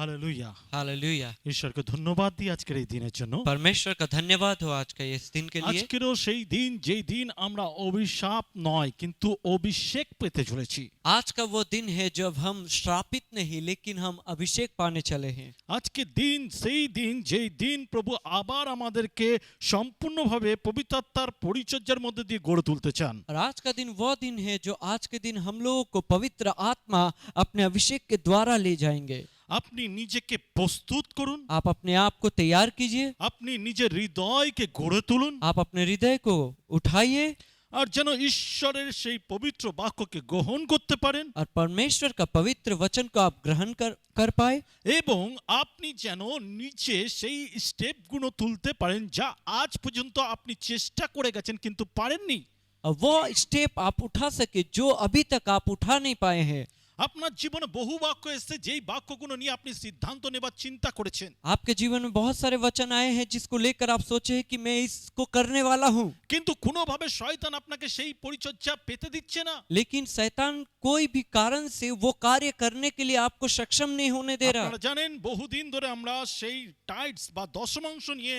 Hallelujah. Hallelujah. ঈশ্বরকে ধন্যবাদ দিই আজকের এই দিনের জন্য। परमेश्वर का धन्यवाद हो आज का इस दिन के लिए। আজকেরও সেই দিন যেই দিন আমরা অভিশাপ নয় কিন্তু অভিষেক পেতে চলেছি। आज का वो दिन है जब हम श्रापित नहीं लेकिन हम अभिषेक पाने चले हैं। আজকে দিন সেই দিন যেই দিন প্রভু আবার আমাদেরকে সম্পূর্ণভাবে পবিত্রতার পরিচর্যার মধ্যে দিয়ে গড়ে তুলতে চান। और आज का दिन वो दिन है जो आज के दिन हम लोगों को पवित्र आत्मा अपने अभिषेक के द्वारा ले जाएंगे। আপনি নিজেকে প্রস্তুত করুন, आप अपने आप को तैयार कीजिए, আপনি নিজের হৃদয়কে গড়ে তুলুন, आप अपने हृदय को उठाइए আর যেন ঈশ্বরের সেই পবিত্র বাক্যকে গ্রহণ করতে পারেন और परमेश्वर का पवित्र वचन को आप ग्रहण कर पाए এবং আপনি যেন নিচে সেই স্টেপগুলো তুলতে পারেন যা আজ পর্যন্ত আপনি চেষ্টা করে গেছেন কিন্তু পারেননি। और वो स्टेप आप उठा सके जो अभी तक आप उठा नहीं पाए हैं। আপনার জীবনে বহু বাক্য এসেছে যেই বাক্যগুলো নিয়ে আপনি সিদ্ধান্ত নেবার চিন্তা করেছেন। आपके जीवन में बहुत सारे वचन आए हैं जिसको लेकर आप सोचे हैं कि मैं इसको करने वाला हूँ, কিন্তু কোনোভাবে শয়তান আপনাকে সেই পরিচর্যা পেতে দিচ্ছে না। लेकिन शैतान कोई भी कारण से वो कार्य करने के लिए आपको सक्षम नहीं होने दे रहा। আপনারা জানেন বহুদিন ধরে আমরা সেই টাইটস বা দশমাংশ নিয়ে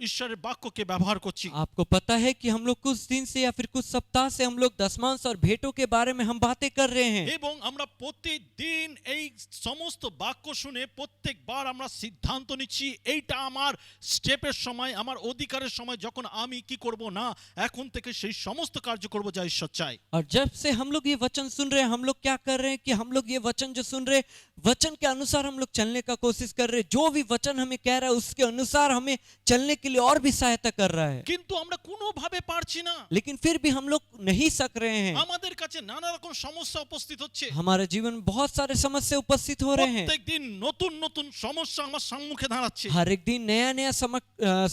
ঈশ্বরের বাক্যকে ব্যবহার করছি। आपको पता है कि हम लोग कुछ दिन से या फिर कुछ सप्ताह से हम लोग दशमांश और भेंटों के बारे में हम बातें कर रहे हैं এবং আমরা প্রতিদিন এই সমস্ত বাক্য শুনে প্রত্যেকবার আমরা সিদ্ধান্ত নিচ্ছি এইটা আমার স্টেপের সময়, আমার অধিকারের সময় যখন আমি কি করব না এখন থেকে সেই সমস্ত কার্য করব যা ঈশ্বর চায়। और जब से हम लोग ये वचन सुन रहे हैं हम लोग क्या कर रहे हैं कि हम लोग ये वचन जो सुन रहे हैं वचन के अनुसार हम लोग चलने का कोशिश कर रहे हैं। जो भी वचन हमें कह रहा है उसके अनुसार हमें चलने के लिए और भी सहायता कर रहा है, কিন্তু আমরা কোনোভাবে পারছি না। लेकिन फिर भी हम लोग नहीं सक रहे हैं। আমাদের কাছে নানা রকম সমস্যা উপস্থিত হচ্ছে। हमारे जीवन में बहुत सारे समस्या उपस्थित हो रहे हैं। প্রত্যেকদিন নতুন নতুন সমস্যা আমার সম্মুখে দাঁড়াচ্ছে। हर एक दिन नया नया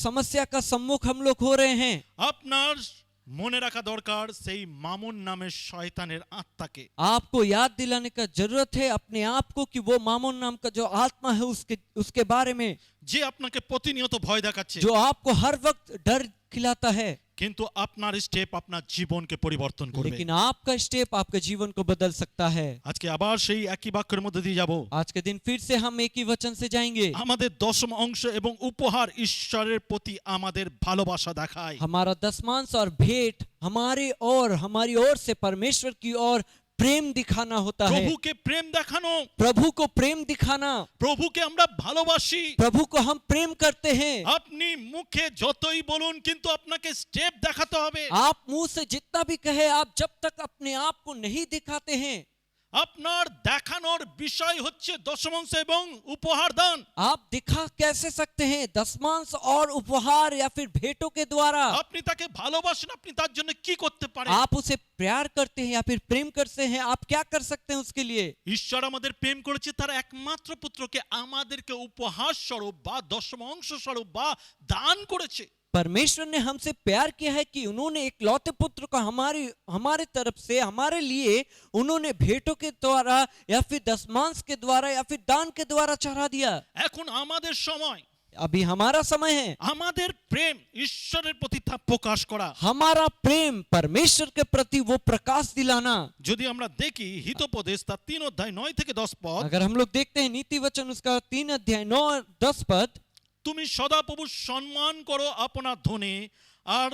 समस्या का सम्मुख हम लोग हो रहे हैं। আপনার মনে রাখা দরকার সেই মামুন নামের শয়তানের আত্মাকে। आपको याद दिलाने का जरूरत है अपने आप को कि वो मामोन नाम का जो आत्मा है उसके बारे में যে আপনাকে প্রতিনিয়ত ভয় দেখাচ্ছে, जो आपको हर वक्त डर खिलाता है, কিন্তু আপনার স্টেপ আপনার জীবনকে পরিবর্তন করবে। लेकिन आपका स्टेप आपके जीवन को बदल सकता है। আজকে আবার সেই একই বাক্যের মধ্যে দিয়ে যাব। आज के दिन फिर से हम एक ही वचन से जाएंगे। আমাদের দশম অংশ এবং উপহার ঈশ্বরের প্রতি আমাদের ভালোবাসা দেখায়। हमारा दशमांश और भेंट हमारी ओर से परमेश्वर की ओर प्रेम दिखाना होता है। প্রভুকে প্রেম দেখানো, प्रभु को प्रेम दिखाना, প্রভুকে আমরা ভালোবাসি। प्रभु को हम प्रेम करते हैं। আপনি মুখে যতই বলুন কিন্তু আপনাকে স্টেপ দেখাতে হবে। आप मुंह से जितना भी कहे आप जब तक अपने आप को नहीं दिखाते हैं, আপনার দেখানোর বিষয় হচ্ছে দশমাংশ এবং উপহার দান। आप दिखा कैसे सकते हैं? दशमांश और उपहार या फिर भेंटों के द्वारा। আপনি তাকে ভালোবাসেন, আপনি তার জন্য কি করতে পারেন? आप उसे प्यार करते हैं या फिर प्रेम करते हैं, आप क्या कर सकते हैं उसके लिए? ঈশ্বর আমাদের প্রেম করেছে তার একমাত্র পুত্রকে আমাদেরকে উপহার স্বরূপ বা দশমাংশ স্বরূপ বা দান করেছে। परमेश्वर ने हमसे प्यार किया है कि उन्होंने एक लौते पुत्र को हमारे तरफ से हमारे लिए उन्होंने भेंटों के द्वारा या फिर दशमांश के द्वारा या फिर दान के द्वारा चढ़ा दिया। এখন আমাদের সময়, अभी हमारा समय है আমাদের প্রেম ঈশ্বরের প্রতি তা প্রকাশ করা। हमारा प्रेम परमेश्वर के प्रति वो प्रकाश दिलाना। যদি আমরা দেখি হিতোপদেশ তার 3 অধ্যায় 9 থেকে 10 পদ, अगर हम लोग देखते हैं नीति वचन उसका 3 अध्याय 9-10 पद, তুমি সদা প্রভু সম্মান করো আপনার ধনে আর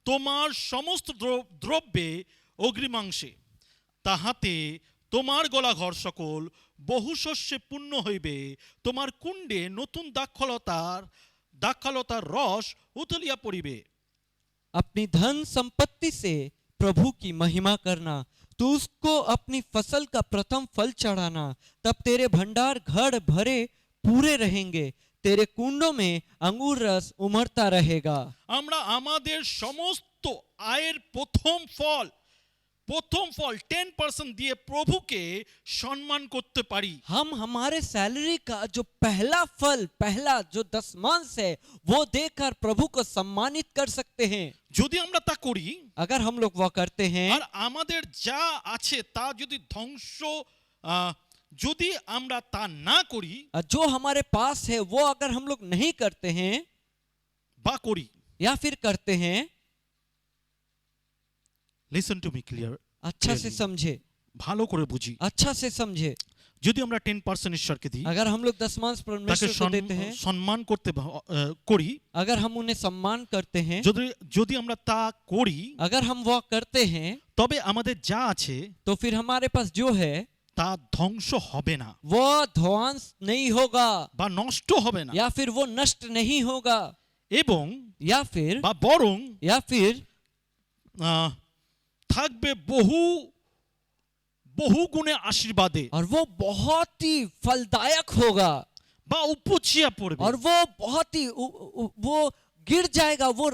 তোমার সমস্ত দ্রব্যে অগ্রিমাংশে, তাহাতে তোমার গলা ঘর সকল বহু শস্যে পূর্ণ হইবে, তোমার কুণ্ডে নতুন দাক্ষালতার রস উতলিয়া পড়িবে। अपनी धन संपत्ति से प्रभु की महिमा करना, तू उसको अपनी फसल का प्रथम फल चढ़ाना, तब तेरे भंडार घर भरे पूरे रहेंगे, तेरे कुंडों में अंगूर रस उमड़ता रहेगा। আমরা আমাদের সমস্ত আয়ের প্রথম ফল 10% দিয়ে প্রভুকে সম্মান করতে পারি। हम हमारे सैलरी का जो पहला जो दशमांश है वो देकर प्रभु को सम्मानित कर सकते हैं। যদি আমরা তা करी, अगर हम लोग वो करते हैं আর আমাদের যা আছে তা যদি ধ্বংস যদি আমরা তা না করি जो हमारे पास है वो अगर हम लोग नहीं करते हैं বা করি, या फिर करते हैं, লিসেন টু মি ক্লিয়ার, अच्छा से समझे, ভালো করে বুঝি। अच्छा से समझे। যদি আমরা 10% ঈশ্বরকে দিই, अगर हम लोग दशमांश তাকে परमेश्वर को देते हैं, সম্মান করতে করি, अगर हम उन्हें सम्मान करते हैं, যদি যদি আমরা তা করি, अगर हम वह करते हैं, তবে আমাদের যা আছে तो फिर हमारे पास जो है তা ধ্বংস হবে না वो ध्वंस नहीं होगा, বা নষ্ট হবে না, या फिर वो नष्ट नहीं होगा, এবং या फिर বা বরং থাকবে বহু বহু গুণে আশীর্বাদে, और वो बहुत ही फलदायक होगा, বা উপচিয়া পড়বে। और वो बहुत ही वो गिर जाएगा, वो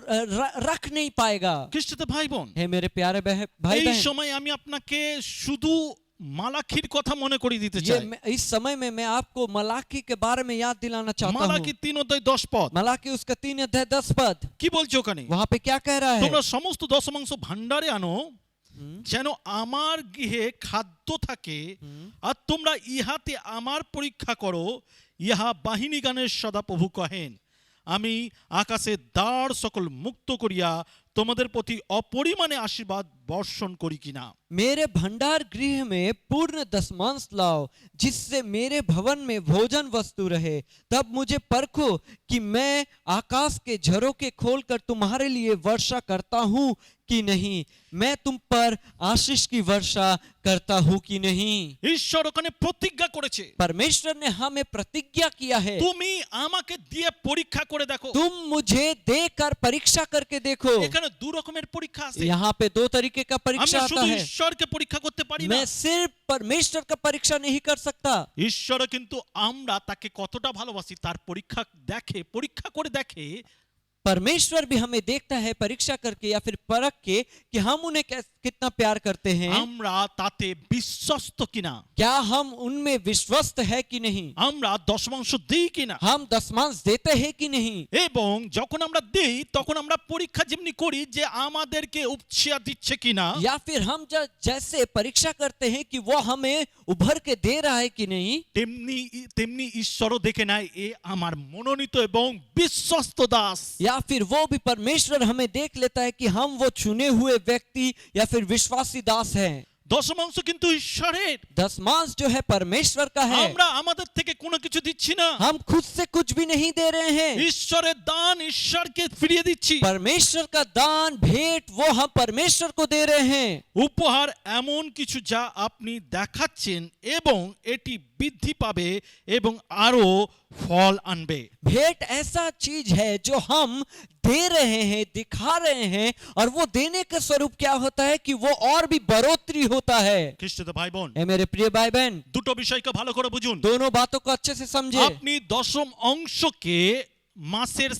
रख नहीं पाएगा। খ্রিস্টীয় ভাই বোন, हे मेरे प्यारे भाई এই बहन, সময় আমি আপনাকে শুধু মালাখির কথা মনে করিয়ে দিতে চাই। इस समय में मैं आपको मलाकी के बारे में याद दिलाना चाहता মালাকি हूँ। 3:10 मलाकी उसका 3:10 কি বলছে ওখানে? वहाँ पे क्या कह रहा है? তোমরা সমস্ত দশমাংশ ভান্ডারে আনো, যেন আমার গৃহে খাদ্য থাকে, আর তোমরা ইহাতে আমার পরীক্ষা করো, ইহা বাহিনীগানের সদাপ্রভু কহেন, আমি আকাশের দ্বার সকল মুক্ত করিয়া তোমাদের প্রতি অপরিমাণে আশীর্বাদ বর্ষণ করি কিনা। मेरे भंडार गृह में पूर्ण दशमांश लाओ, जिससे मेरे भवन में भोजन वस्तु रहे। तब मुझे परखो कि मैं आकाश के झरोखे खोलकर तुम्हारे लिए वर्षा करता हूँ कि नहीं, मैं तुम पर आशीष की वर्षा करता हूँ कि नहीं। ঈশ্বর ওখানে প্রতিজ্ঞা করেছে, परमेश्वर ने हमें प्रतिज्ञा किया है, তুমি আমাকে দিয়ে পরীক্ষা করে দেখো। तुम मुझे देकर परीक्षा करके देखो। এখানে দু রকমের পরীক্ষা আছে। यहाँ पे दो तरीके का परीक्षा আমরা आता শুধু है। ঈশ্বরকে পরীক্ষা করতে পারি না, मैं सिर्फ परमेश्वर का परीक्षा नहीं कर सकता, ঈশ্বরও কিন্তু আমরা তাকে কতটা ভালোবাসি তার পরীক্ষা দেখে, পরীক্ষা করে দেখে। परमेश्वर भी हमें देखता है परीक्षा करके या फिर परख के कि हम उन्हें कितना प्यार करते हैं, আমরা তাতে বিশ্বস্ত কিনা, क्या हम उनमें विश्वस्त है कि नहीं, আমরা দশমাংশ দিই কিনা। हम दशमांश देते हैं कि नहीं। এবং যখন আমরা দেই তখন আমরা পরীক্ষা যেমনি করি যে আমাদেরকে উপছিয়া দিচ্ছে কিনা, या फिर हम जैसे परीक्षा करते हैं कि वो हमें उभर के दे रहा है कि नहीं, তেমনি তেমনি ঈশ্বরও দেখে নেয় এ আমার মনোনীত এবং বিশ্বস্ত দাস। या फिर वो भी परमेश्वर हमें देख लेता है कि हम वो चुने हुए व्यक्ति या फिर विश्वासी दास हैं। দশমাংশ কিন্তু ঈশ্বরের, दशमांश जो है परमेश्वर का है, আমরা আমাদের থেকে কোনো কিছু দিচ্ছি না, हम खुद से कुछ भी नहीं दे रहे हैं, ঈশ্বরের দান ঈশ্বরকে ফিরিয়ে দিচ্ছি। परमेश्वर का दान भेंट वो हम परमेश्वर को दे रहे हैं। উপহার এমন কিছু যা আপনি দেখাচ্ছেন এবং এটি বৃদ্ধি পাবে এবং আরো ফল আনবে। भेंट ऐसा चीज है जो हम दे रहे हैं, दिखा रहे हैं, और वो देने का स्वरूप क्या होता है कि वो और भी बढ़ोतरी होता है। খ্রিস্টীয় ভাই বোন, ए मेरे प्रिय भाई बहन, দুটো বিষয়কে ভালো করে বুঝুন। दोनों बातों को अच्छे से समझे। আপনি দশম অংশকে মাসের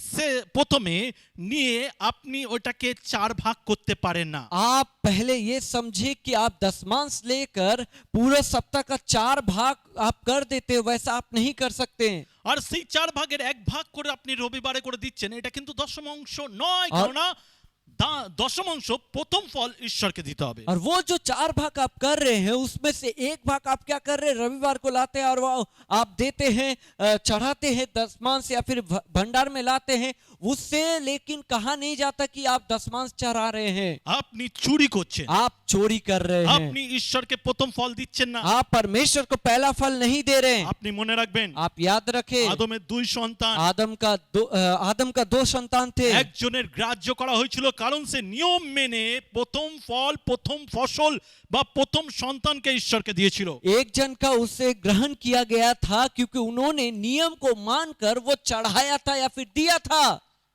প্রথমে নিয়ে আপনি ওটাকে 4 ভাগ করতে পারেন না। आप पहले ये समझे कि आप दशमांश लेकर पूरा सप्ताह का 4 भाग आप कर देते हो, वैसा आप नहीं कर सकते। আর সেই 4 ভাগের 1 ভাগ করে আপনি রবিবারে করে দিচ্ছেন, এটা কিন্তু দশম অংশ নয়, কারণ দশম অংশ প্রথম ফল ঈশ্বরকে দিতে হবে। और वो जो 4 भाग आप कर रहे हैं उसमें से एक भाग आप क्या कर रहे हैं, रविवार को लाते हैं और वो आप देते हैं, चढ़ाते हैं दशमांश या फिर भंडार में लाते हैं, उससे लेकिन कहा नहीं जाता कि आप दशमांश चढ़ा रहे हैं, আপনি চুরি করছেন, आप चोरी कर रहे हैं, আপনি ঈশ্বরকে প্রথম ফল দিচ্ছেন না, आप परमेश्वर को पहला फल नहीं दे रहे हैं। আপনি মনে রাখবেন आप याद रखें, আদমের 2 সন্তান, आदम का 2 संतान थे। একজনের গ্রাহ্য করা হয়েছিল কারণ সে নিয়ম মেনে প্রথম ফল, প্রথম ফসল বা প্রথম সন্তানকে ঈশ্বরকে দিয়েছিল। एक जन का उससे ग्रहण किया गया था क्योंकि उन्होंने नियम को मानकर वो चढ़ाया था या फिर दिया था।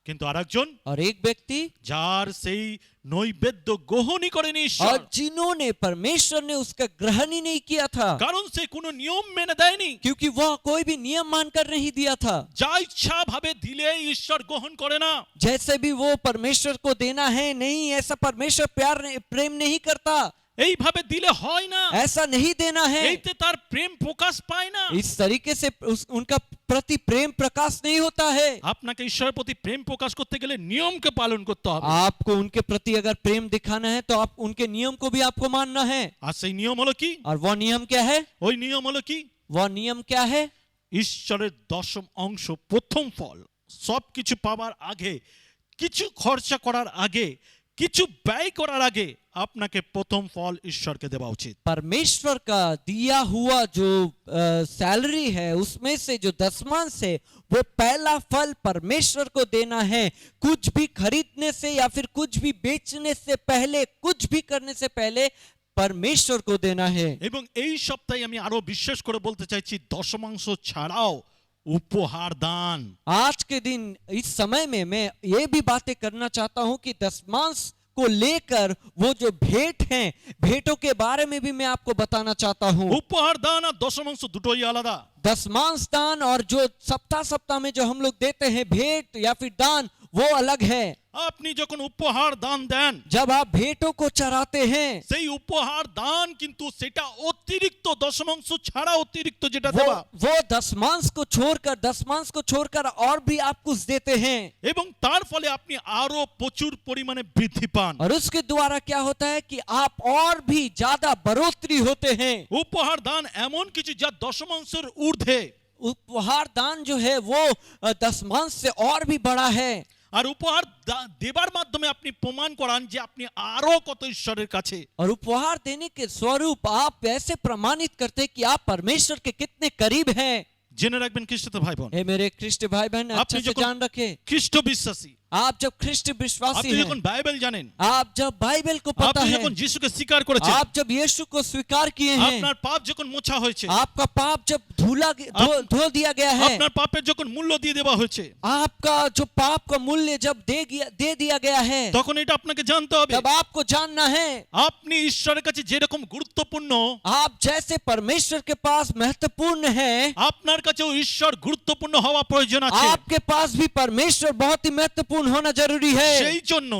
কিন্তু আরেকজন, और एक व्यक्ति যার সেই নৈবেদ্য গ্রহণই করেনি ঈশ্বর, और जिन्होंने परमेश्वर ने उसका ग्रहण ही नहीं किया था, কারণ সে কোনো নিয়ম মেনে দেয়নি, क्योंकि वह कोई भी नियम मानकर नहीं दिया था। যা ইচ্ছা ভাবে দিলে ঈশ্বর গ্রহণ করে না। जैसे भी वो परमेश्वर को देना है, नहीं, ऐसा परमेश्वर प्रेम नहीं करता, এইভাবে দিলে হয় না, ऐसा नहीं देना है। এইতে তার প্রেম প্রকাশ পায় না। इस तरीके से उनका प्रति प्रेम प्रकाश नहीं होता है। আপনাকে ঈশ্বরের প্রতি প্রেম প্রকাশ করতে গেলে নিয়মকে পালন করতে হবে। आपको उनके प्रति अगर प्रेम दिखाना है तो आप उनके नियम को भी आपको मानना है। আর সেই নিয়ম হলো কি? और वह नियम क्या है? ওই নিয়ম হলো কি? वह नियम क्या है? ঈশ্বরের দশম অংশ, প্রথম ফল, সবকিছু পাওয়ার আগে, কিছু খরচা করার আগে, কিছু ব্যয় করার আগে আপনাকে প্রথম ফল ঈশ্বরকে দেওয়া উচিত। परमेश्वर का दिया हुआ जो सैलरी है उसमें से जो दशमांश है वो पहला फल परमेश्वर को देना है। कुछ भी खरीदने से या फिर कुछ भी बेचने से पहले, कुछ भी करने से पहले परमेश्वर को देना है। এবং এই সপ্তাহে আমি আরো বিশেষ করে বলতে চাইছি দশমাংশ ছাড়াও উপহার দান। आज के दिन इस समय में मैं ये भी बातें करना चाहता हूं कि दशमांश को लेकर वो जो भेंट हैं, भेंटों के बारे में भी मैं आपको बताना चाहता हूं। উপহার দান আর দশমাংশ দুটোই আলাদা। दशमांश दान और जो सप्ताह सप्ताह में जो हम लोग देते हैं भेंट या फिर दान, वो अलग है। আপনি যখন উপহার দান দেন, जब आप भेंटों को चढ़ाते हैं, সেই উপহার দান কিন্তু সেটা অতিরিক্ত দশমাংশ ছাড়া অতিরিক্ত যেটা वो দেওয়া, वो दशमांश को छोड़कर और भी आप कुछ देते हैं। এবং তার ফলে আপনি আরো প্রচুর পরিমাণে বৃদ্ধি পান। और उसके द्वारा क्या होता है कि आप और भी ज्यादा बढ़ोतरी होते हैं। উপহার দান এমন কিছু যা দশমাংশের ঊর্ধ্বে, उपहार दान जो है वो दशमांश से और भी बड़ा है। আর উপহার দেবার মাধ্যমে আপনি প্রমাণ করান যে আপনি আরো কত ঈশ্বরের কাছে। और उपहार देने के स्वरूप आप ऐसे प्रमाणित करते हैं कि आप परमेश्वर के कितने करीब हैं। জেনে রাখবেন খ্রিস্ট ভাই বোন, हे मेरे ख्रिस्ट भाई बहन, আপনি अच्छे से যখন जान रखे, খ্রিস্ট বিশ্বাসী, आप जब ख्रिस्ट विश्वासी আপনি যখন हैं, বাইবেল জানেন, आप जब बाइबल को पता আপনি है, যখন যিশুকে স্বীকার করেছেন, आप जब यीशु को स्वीकार किए हैं, আপনার পাপ যখন মোছা হয়েছে, आपका पाप जब धो दिया गया है, আপনার পাপের যখন মূল্য দিয়ে দেওয়া হয়েছে, आपका जो पाप का मूल्य जब दे दिया गया है, তখন এটা আপনাকে জানতে হবে तब आपको जानना है আপনি ঈশ্বরের কাছে যেরকম গুরুত্বপূর্ণ, आप जैसे परमेश्वर के पास महत्वपूर्ण है, আপনার কাছেও ঈশ্বর গুরুত্বপূর্ণ হওয়া প্রয়োজন আছে। आपके पास भी परमेश्वर बहुत ही महत्वपूर्ण होना जरूरी है। সেই জন্য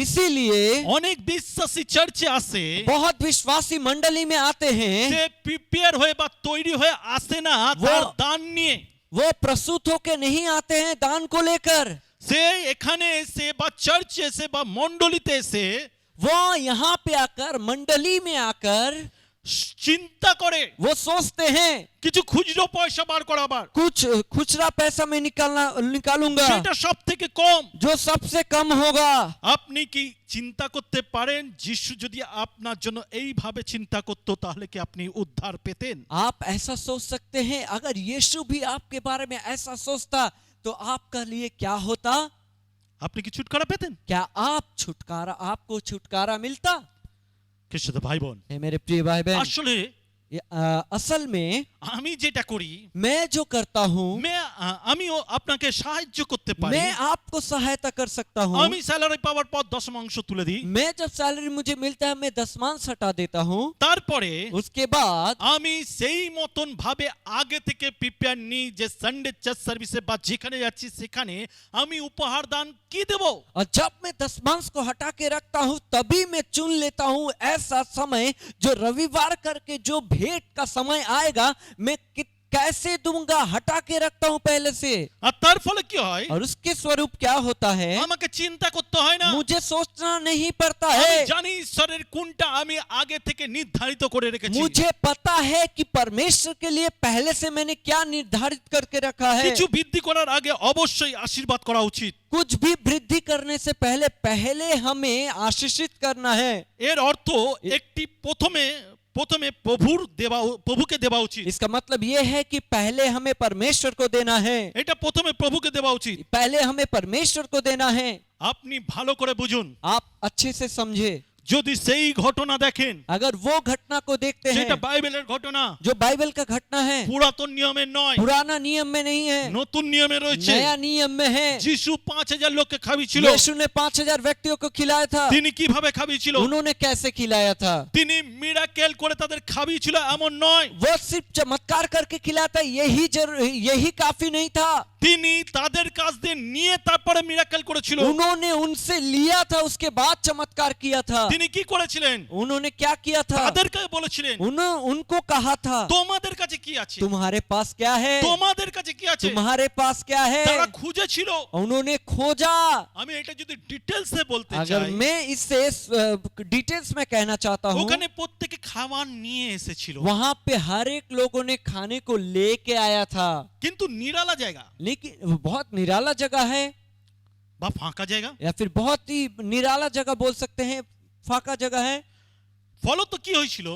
इसीलिए অনেক বিশ্বাসী চার্চে আসে, बहुत विश्वासी मंडली में आते हैं, সে প্রিপেয়ার হয়ে বা তৈরি হয়ে আসে না তার দান নিয়ে। वो प्रस्तुत होकर नहीं आते हैं दान को लेकर, সে এখানে এসে বা চার্চে এসে বা মণ্ডলীতে এসে वो यहाँ पे आकर मंडली में आकर চিন্তা করে वो सोचते हैं কিছু খুচরো পয়সা বার করাবার, कुछ खुचरा पैसा मैं निकालूंगा সেটা সব থেকে কম। जो सबसे कम होगा। আপনি কি চিন্তা করতে পারেন যিশু যদি আপনার জন্য এইভাবে চিন্তা করতো তাহলে কি আপনি উদ্ধার পেতেন? आप ऐसा सोच सकते हैं, अगर यीशु भी आपके बारे में ऐसा सोचता तो आपका लिए क्या होता? আপনি কি ছুটকারা পেতেন? क्या आपको छुटकारा मिलता? খ্রিস্ট ভাই বোন, हे मेरे प्रिय भाई बहन, আসলে असल में আমি যেটা করি, मैं जो करता हूँ, আমিও আপনাকে সাহায্য করতে পারি। मैं आपको सहायता कर सकता हूँ। আমি স্যালারি পাওয়ার পর দশমাংশ তুলে দিই, मैं जब सैलरी मुझे मिलता है मैं दशमांश हटा देता हूँ। তারপরে उसके बाद আমি সেই মতন ভাবে আগে থেকে প্রিপেয়ার নিই যে সানডে চার্চ সার্ভিসে বা যেখানে যাচ্ছি সেখানে আমি উপহার দান কি দেব। और जब मैं दशमांश को हटा के रखता हूँ तभी मैं चुन लेता हूँ ऐसा समय जो रविवार करके जो भेंट का समय आएगा मैं कैसे दूंगा, हटा के रखता हूँ पहले से। আর তার ফলে কি হয়, और उसके स्वरूप क्या होता है, আমাকে চিন্তা করতে হয় না, मुझे सोचना नहीं पड़ता আমি है। জানি ঈশ্বরের কোনটা আমি আগে থেকে নির্ধারিত করে রেখেছি। मुझे पता है कि परमेश्वर के लिए पहले से मैंने क्या निर्धारित करके रखा है। কিছু বৃদ্ধি করার আগে অবশ্যই আশীর্বাদ করা উচিত। कुछ भी वृद्धि करने से पहले हमें आशीषित करना है। এর অর্থ একটি প্রথমে প্রভুকে দেওয়া উচিত। इसका मतलब ये है कि पहले हमें परमेश्वर को देना है, এটা প্রথমে প্রভুকে দেওয়া উচিত। पहले हमें परमेश्वर को देना है। আপনি ভালো করে বুঝুন, आप अच्छे से समझे, যদি সেই ঘটনা দেখেন अगर वो घटना को देखते हैं যেটা বাইবেলের ঘটনা, जो बाइबल का घटना है, পুরাতন নিয়মের নয়, पुराना नियम में नहीं है, নতুন নিয়মে রয়েছে। नया नियम में है। যিশু 5000 লোককে খাওয়িয়েছিল। यीशु ने 5000 व्यक्तियों को खिलाया था। তিনি কিভাবে খাওয়িয়েছিল? उन्होंने कैसे खिलाया था? তিনি মিরাকেল করে তাদের খাওয়িয়েছিল এমন নয়। वो सिर्फ चमत्कार करके खिलाया था यही काफी नहीं था। তিনি তাদের কাছ দিয়ে নিয়ে তারপরে মিরাকেল করেছিল। उन्होंने उनसे लिया था, उसके बाद चमत्कार किया था। তিনি কি করেছিলেন? उन्होंने क्या किया था? তাদেরকে বলেছিলেন उनको कहा था তোমাদের কাছে কি আছে, तुम्हारे पास क्या है, তোমাদের কাছে কি আছে। तुम्हारे पास क्या है। তারা খুঁজেছিল। उन्होंने खोजा। আমি এটা যদি ডিটেইলসে বলতে अगर চাই, मैं इससे डिटेल्स में कहना चाहता हूँ, ওখানে প্রত্যেকে খাবার নিয়ে এসেছিল, वहां पे हर एक लोगों ने खाने को लेके आया था। কিন্তু নিরালা জায়গা, लेकिन बहुत निराला जगह है। বা ফাঁকা জায়গা। या फिर बहुत ही निराला जगह बोल सकते हैं, फाका जगह है। ফলত কি হয়েছিল,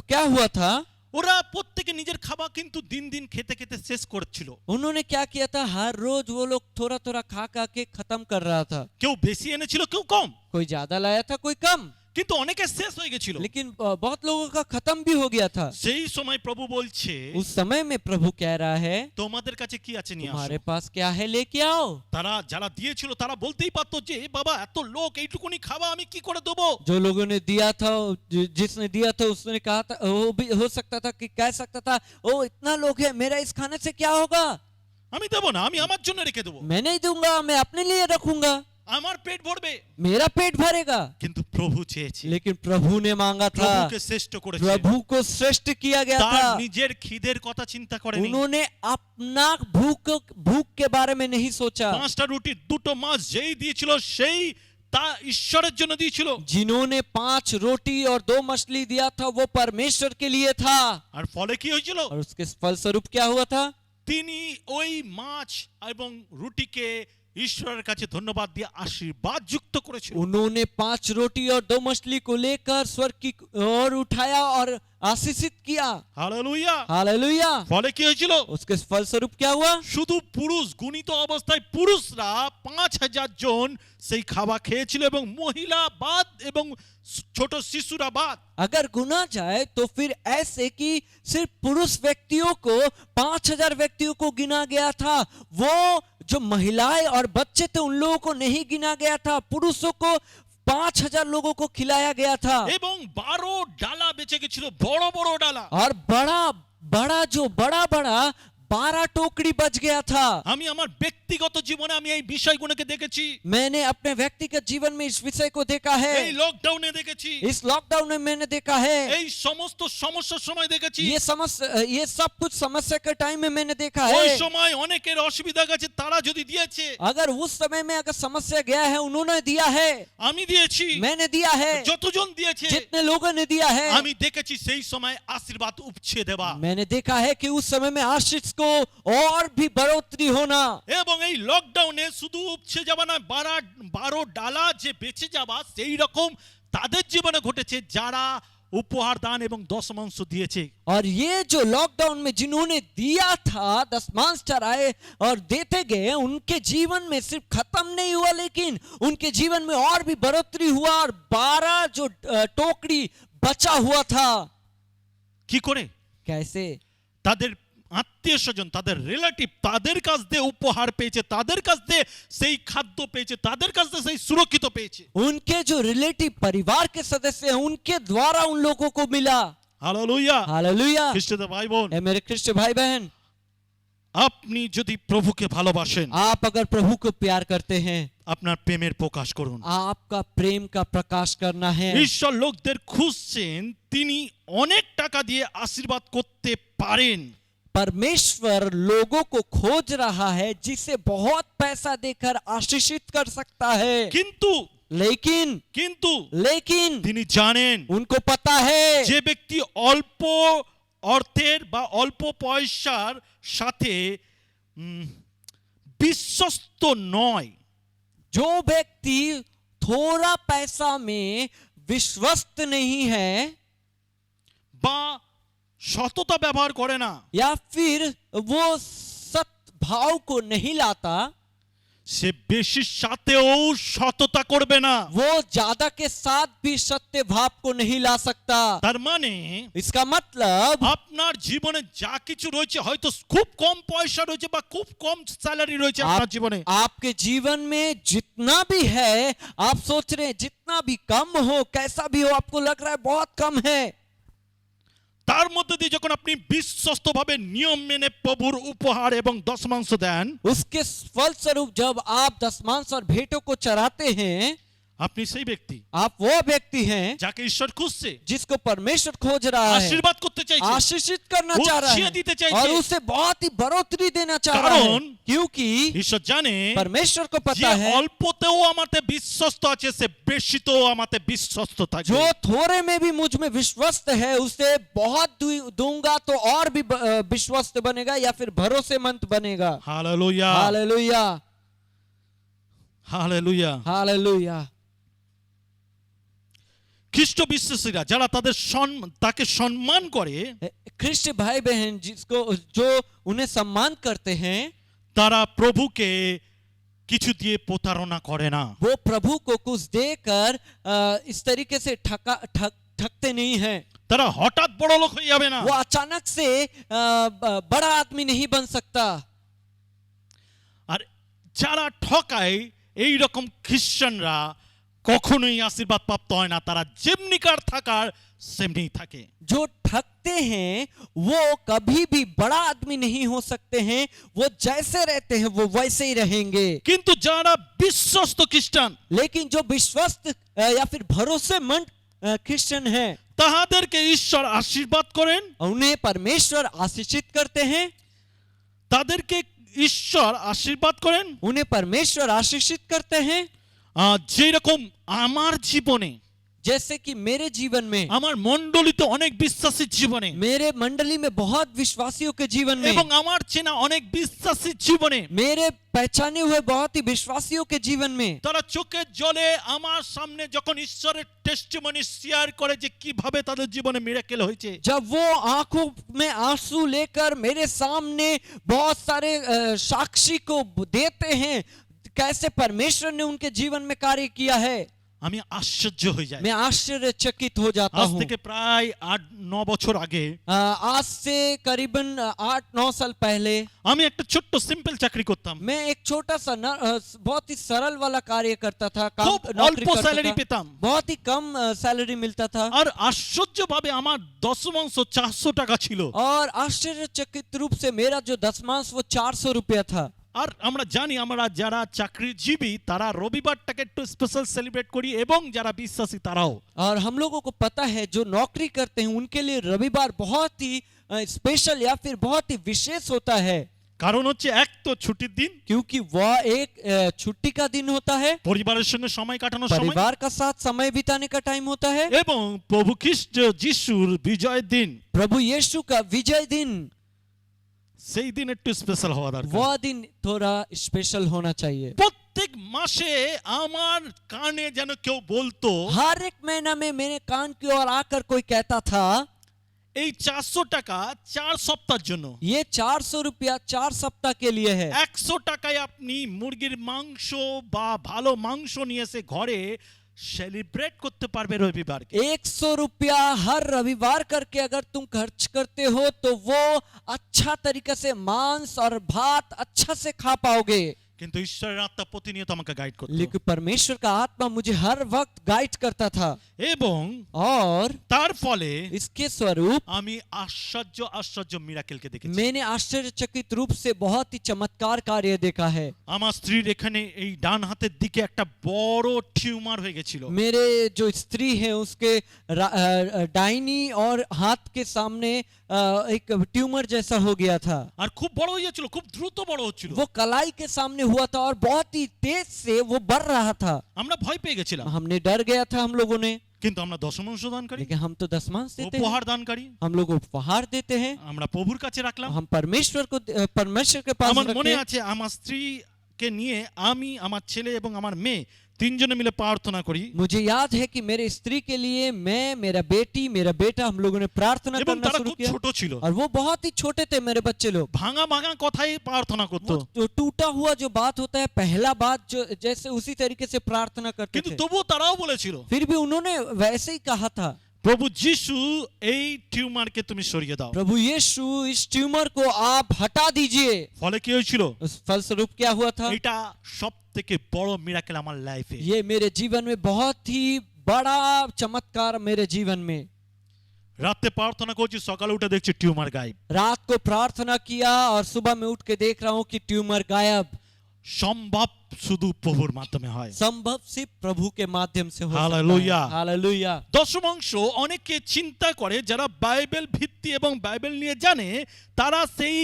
क्या हुआ था? ওরা প্রত্যেকে নিজের খাবার কিন্তু দিন দিন খেতে খেতে শেষ করছিল। उन्होंने क्या किया था, हर रोज वो लोग थोड़ा थोड़ा खा खा के खत्म कर रहा था। কেউ বেশি এনেছিল, কেউ কম, कोई ज्यादा लाया था, कोई कम, কিন্তু অনেকে শেষ হয়ে গেছিল। लेकिन बहुत लोगों का खत्म भी हो गया था। সেই সময় প্রভু বলছে, उस समय में प्रभु कह रहा है, তোমাদের কাছে কি আছে নিয়ে तुम्हारे আসো। पास क्या है लेके आओ। তারা যারা দিয়েছিল তারা বলতেই পারতো যে এ বাবা এত লোক এইটুকুনি খাওয়া আমি কি করে দেবো। जो लोगों ने दिया था, जिसने दिया था उसने कहा था, वो भी हो सकता था कि कह सकता था, ओ इतना लोग है, मेरा इस खाने से क्या होगा, আমি দেবো না, আমি আমার জন্য রেখে দেবো, मैं नहीं दूंगा, मैं अपने लिए रखूंगा, আমার পেট ভরবে। मेरा पेट भरेगा। কিন্তু প্রভু চেয়েছে, लेकिन प्रभु ने मांगा था, প্রভুকে শ্রেষ্ঠ করেছে। प्रभु को श्रेष्ठ किया गया তার था। নিজের খিদের কথা চিন্তা করেনি। उन्होंने अपना भूख के बारे में नहीं सोचा। 5টা রুটি 2টো মাছ যেই দিয়েছিল সেই তা ঈশ্বরের জন্য দিয়েছিল। जिन्होंने 5 रोटी और 2 मछली दिया था वो परमेश्वर के लिए था। আর ফলে কি হয়েছিল, और उसके फलस्वरूप क्या हुआ था, তিনি ওই মাছ এবং রুটিকে ঈশ্বরের কাছে ধন্যবাদ দিয়ে আশীর্বাদ যুক্ত করেছিল। उन्होंने 5 रोटी और 2 मछली को लेकर स्वर्ग की ओर उठाया और आशीषित किया। হালেলুয়া। हालेलुया। ফলে কি হয়েছিল, उसके फलस्वरूप क्या हुआ, শুধু পুরুষ, গুণিত অবস্থায় পুরুষরা 5000 জন সেই খাবার খেয়েছিল এবং মহিলা বাদ এবং ছোট শিশুরা বাদ। अगर गुना जाए तो फिर ऐसे कि सिर्फ पुरुष व्यक्तियों को 5000 व्यक्तियों को गिना गया था, वो जो महिलाएं और बच्चे थे उन लोगों को नहीं गिना गया था, पुरुषों को 5000 लोगों को खिलाया गया था। এবং 12 ডালা বেঁচে গেছিল, বড় বড় ডালা। और बड़ा बड़ा 12 टोकरी बच गया था। আমি আমার ব্যক্তিগত জীবনে আমি এই বিষয়গুলোকে দেখেছি, मैंने अपने व्यक्तिगत जीवन में इस विषय को देखा है, এই লকডাউনে দেখেছি, इस लॉकडाउन में मैंने देखा है, এই সমস্ত সমস্যার সময় দেখেছি। ये सब कुछ समस्या के टाइम में मैंने देखा ওই है। সময় অনেকের অসুবিধা গেছে, তারা যদি দিয়েছে, अगर उस समय में अगर समस्या गया है, उन्होंने दिया है, আমি দিয়েছি, मैंने दिया है, যতজন দিয়েছে जितने लोगों ने दिया है, আমি দেখেছি সেই সময় আশীর্বাদ উপছে দেওয়া। मैंने देखा है कि उस समय में आशीष को और भी बढ़ोतरी होना। এবং এই লকডাউনে শুধু উপছে যাওয়া না, 12 ডালা যে বেঁচে যাওয়া সেই রকম তাদের জীবনে ঘটেছে যারা উপহার দান এবং দশমাংশ দিয়েছে। और ये जो लॉकडाउन में जिन्होंने दिया था, दशमांश चढ़ाए और देते गए, उनके जीवन में सिर्फ खत्म नहीं हुआ, लेकिन उनके जीवन में और भी बढ़ोतरी हुआ और 12 जो टोकरी बचा हुआ था। কি করে? कैसे? তাদের আত্মীয় স্বজন, তাদের রিলেটিভ তাদের কাছ দিয়ে উপহার পেয়েছে, তাদের কাছ দিয়ে সেই খাদ্য পেয়েছে, তাদের কাছ দিয়ে সেই সুরক্ষিত পেয়েছে। उनके जो रिलेटिव परिवार के सदस्य हैं, उनके द्वारा उन लोगों को मिला। হালেলুয়া। हालेलुया। খ্রিস্টদের ভাই বোন, ए मेरे ख्रिस्ती भाई बहन, আপনি যদি প্রভুকে ভালোবাসেন, आप अगर प्रभु को प्यार करते हैं, আপনার প্রেমের প্রকাশ করুন। आपका प्रेम का प्रकाश करना है। ঈশ্বর লোকদের খুঁজছেন, তিনি অনেক টাকা দিয়ে আশীর্বাদ করতে পারেন। परमेश्वर लोगों को खोज रहा है जिसे बहुत पैसा देकर आशीषित कर सकता है, কিন্তু लेकिन তিনি জানেন उनको पता है যে ব্যক্তি অল্প অর্থের বা অল্প পয়সার সাথে বিশ্বস্ত নয়, जो व्यक्ति थोड़ा पैसा में विश्वस्त नहीं है বা সততা ব্যবহার করে না, या फिर वो सद्भाव को नहीं लाता, সে বেশির সাথেও সততা করবে না। वो ज्यादा के साथ भी सत्य भाव को नहीं ला सकता। তার মানে इसका मतलब আপনার জীবনে যা কিছু রয়েছে, হয়তো খুব কম পয়সা রয়েছে বা খুব কম স্যালারি রয়েছে আপনার জীবনে, आपके जीवन में जितना भी है, आप सोच रहे हैं जितना भी कम हो, कैसा भी हो, आपको लग रहा है बहुत कम है, তার মধ্যে দিয়ে যখন আপনি বিশ্বস্তভাবে নিয়ম মেনে প্রভুর উপহার এবং দশমাংশ দেন, उसके फलस्वरूप जब आप दशमांश और भेंटों को चढ़ाते हैं, আপনি সেই ব্যক্তি आप वो व्यक्ति हैं যাকে ঈশ্বর খুঁজছে, जिसको परमेश्वर खोज रहा है, আশীর্বাদ করতে চাইছে, आशीषित करना चाह रहा उच्छिया दीते है चाहिए। और उसे बहुत ही बढ़ोतरी देना चाह रहा है, कारण क्योंकि ঈশ্বর জানে परमेश्वर को যে पता है অল্পতেও আমাতে বিশ্বস্ত আছে, সে বেশিতেও আমাতে বিশ্বস্ত থাকবে। जो थोड़े में भी मुझ में विश्वस्त है, उसे बहुत दूंगा तो और भी विश्वस्त बनेगा या फिर भरोसेमंद बनेगा। হালেলুয়া। हालेलुया। হালেলুয়া। हालेलुया। খ্রিস্ট বিশ্বাসীরা যারা তাকে সম্মান করে, ख्रिस्ट भाई बहन जिसको जो उन्हें सम्मान करते हैं, তারা প্রভুকে কিছু দিয়ে প্রতারণা করে না। वो प्रभु को कुछ देकर इस तरीके से ठगते नहीं हैं। তারা হঠাৎ বড় লোক হয়ে যাবে না। वो अचानक से बड़ा आदमी नहीं बन सकता। আর যারা ঠকায় এই রকম খ্রিস্টানরা কখনোই আশীর্বাদ প্রাপ্ত হয় না। তারা যেমনিকার থাকার সেমনি থাকে। जो ठगते हैं वो कभी भी बड़ा आदमी नहीं हो सकते हैं। वो जैसे रहते हैं वो वैसे ही रहेंगे। কিন্তু যারা বিশ্বস্ত খ্রিস্টান, लेकिन जो विश्वस्त या फिर भरोसेमंद क्रिश्चियन हैं, তাহাদেরকে ঈশ্বর আশীর্বাদ করেন, उन्हें परमेश्वर आशीषित करते हैं। তাদেরকে ঈশ্বর আশীর্বাদ করেন उन्हें परमेश्वर आशीषित करते हैं। যেরকম আমার জীবনে, जैसे कि मेरे जीवन में, আমার মণ্ডলীতে অনেক বিশ্বাসী জীবনে, मेरे मंडली में बहुत विश्वासियों के जीवन में, এবং আমার চেনা অনেক বিশ্বাসী জীবনে, मेरे पहचाने हुए बहुत ही विश्वासियों के जीवन में, তারা চোখের জলে আমার সামনে যখন ঈশ্বরের টেস্টিমনি শেয়ার করে যে কিভাবে তাদের জীবনে মিরাকেল হয়েছে, जब वो आंखों में आंसू लेकर मेरे सामने बहुत सारे साक्षी को देते हैं कैसे परमेश्वर ने उनके जीवन में कार्य किया है, আমি আশ্চর্য হয়ে যাই। मैं आश्चर्यचकित हो जाता আজ हूँ। থেকে প্রায় 8-9 বছর আগে आज से करीबन 8-9 साल पहले আমি একটা ছোট্ট সিম্পল চাকরি করতাম। मैं एक छोटा सा बहुत ही सरल वाला कार्य करता था, খুব नौकरी অল্প करता স্যালারি था। পেতাম। बहुत ही कम सैलरी मिलता था আর আশ্চর্যভাবে আমার দশমাংশ 400 টাকা ছিল। और आश्चर्यचकित रूप से मेरा जो दशमांश वो 400 रुपया था। আর আমরা জানি আমরা যারা চাকরিজীবী তারা রবিবারটাকে একটু স্পেশাল সেলিব্রেট করি, এবং যারা বিশ্বাসী তারাও। और हम लोगों को पता है जो नौकरी करते हैं उनके लिए रविवार बहुत ही स्पेशल या फिर बहुत ही विशेष होता है। কারণ হচ্ছে এক তো ছুটির দিন, क्योंकि वह एक छुट्टी का दिन होता है, পরিবারের সঙ্গে সময় কাটানোর সময়, परिवार का साथ समय बिताने का टाइम होता है, এবং প্রভু খ্রিস্ট যিশুর বিজয়ের দিন। प्रभु यीशु का विजय दिन, সেই দিন একটু স্পেশাল হওয়া দরকার। वह दिन थोड़ा स्पेशल होना चाहिए। প্রত্যেক মাসে আমার কানে যেন কেউ বলতো, हर एक महीना में मेरे कान की ओर आकर कोई कहता था এই 400 টাকা 4 সপ্তাহের জন্য, ये 400 रुपया 4 सप्ताह के लिए है। 100 টাকায় আপনি মুরগির মাংস বা ভালো মাংস নিয়ে এসে ঘরে सेलिब्रेट करते पारबे रविवार के। 100 रुपया हर रविवार करके अगर तुम खर्च करते हो तो वो अच्छा तरीके से मांस और भात अच्छा से खा पाओगे। কিন্তু ঈশ্বরের আত্মা প্রতিনিয়ত আমাকে গাইড করত, लेकिन परमेश्वर का आत्मा मुझे हर वक्त गाइड करता था এবং और তার ফলে इसके स्वरूप আমি আশ্চর্য আশ্চর্য মিরাকেলকে দেখেছি। मैंने आश्चर्यचकित रूप से बहुत ही चमत्कार कार्य देखा है। আমার স্ত্রীর এখানে এই ডান হাতের দিকে একটা বড় টিউমার হয়ে গেছিল। मेरे जो स्त्री है उसके दाहिनी और हाथ के सामने एक ट्यूमर जैसा हो गया था আর খুব বড় হয়ে যাচ্ছিল, খুব দ্রুত বড় হচ্ছিল। वो कलाई के सामने हुआ था और बहुत ही तेज से वो बढ़ रहा था। আমরা ভয় পেয়ে গেছিলাম, हमने डर गया था हम लोगों ने, কিন্তু আমরা দশমাংশ দানকারী, लेकिन हम तो दशमांश देते हैं, উপহার দানকারী, हम लोग उपहार देते हैं, আমরা প্রভুর কাছে রাখলাম। हम परमेश्वर के पास আমার মনে रखे। আছে আমার স্ত্রীকে নিয়ে আমি, আমার ছেলে এবং আমার মেয়ে তিনজনে মিলে প্রার্থনা করি, मुझे याद है कि मेरे स्त्री के लिए मैं, मेरा बेटी, मेरा बेटा, हम लोगों ने प्रार्थना এবং करना তারা शुरू খুব किया ছোট ছিল। और वो बहुत ही छोटे थे मेरे बच्चे लोग। ভাঙা ভাঙা কথাই প্রার্থনা করতো, वो जो टूटा हुआ जो बात होता है पहला बात जो जैसे उसी तरीके से प्रार्थना करते কিন্তু थे, তবুও তারাও বলেছিল फिर भी उन्होंने वैसे ही कहा था প্রভু যিশু এই টিউমারকে তুমি সরিয়ে দাও। प्रभु यीशु इस ट्यूमर को आप हटा दीजिए। ফলে কি হয়েছিল? उस फलस्वरूप क्या हुआ था? এটা সবথেকে বড় মিরাকেল আমার লাইফে। ये मेरे जीवन में बहुत ही बड़ा चमत्कार मेरे जीवन में। রাতে প্রার্থনা করছি, সকালে উঠে দেখছি টিউমার গায়েব। रात को प्रार्थना किया और सुबह में उठ के देख रहा हूँ कि ट्यूमर गायब। সম্ভব শুধু প্রভুর মাধ্যমে হয়। संभव सिर्फ प्रभु के माध्यम से हो सकता है। हालेलुया। हालेलुया। দশমাংশ অনেকে চিন্তা করে, যারা বাইবেল ভিত্তি এবং বাইবেল নিয়ে জানে তারা সেই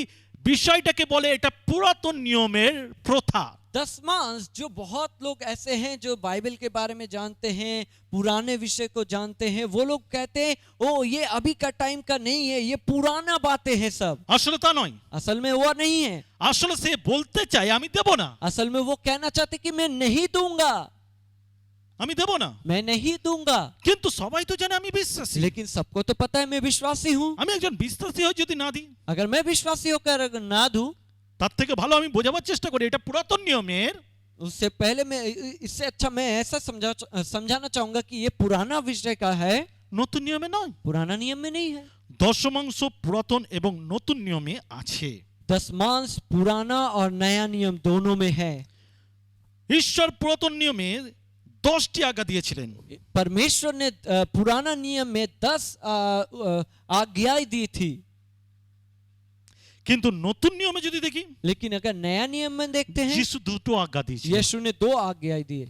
বিষয়টাকে বলে এটা পুরাতন নিয়মের প্রথা। दशमांश जो बहुत लोग ऐसे हैं जो बाइबल के बारे में जानते हैं, पुराने विषय को जानते हैं, वो लोग कहते हैं ओ ये अभी का टाइम का नहीं है, ये पुराना बातें हैं सब। আসলে তা নয়। असल में वो नहीं है। আসলে সে বলতে চায় আমি দেব না, असल में वो कहना चाहते कि मैं नहीं दूंगा, আমি দেব না। मैं नहीं दूंगा। কিন্তু সবাই তো জানে আমি বিশ্বাসী। लेकिन सबको तो पता है मैं विश्वासी हूँ। আমি একজন বিশ্বাসী হয়ে যদি না দিই, अगर मैं विश्वासी होकर अगर ना दूं, তার থেকে ভালো আমি বোঝাবার চেষ্টা করি এটা পুরাতন নিয়মের। उससे पहले मैं इससे अच्छा मैं ऐसा समझाना चाहूंगा कि ये पुराना विषय का है, নতুন নিয়মে নয়। पुराना नियम में नहीं है। দশমাংশ পুরাতন এবং নতুন নিয়মে আছে। दशमांश पुराना और नया नियम दोनों में है। ঈশ্বর পুরাতন নিয়মে 10টি আজ্ঞা দিয়েছিলেন। परमेश्वर ने पुराना नियम में 10 आज्ञाएं दी थी। কিন্তু নতুন নিয়মে যদি দেখি, लेकिन अगर नया नियम में देखते हैं, যিশু দুটো আজ্ঞা দিয়েছেন। यीशु ने 2 आज्ञाएं दी,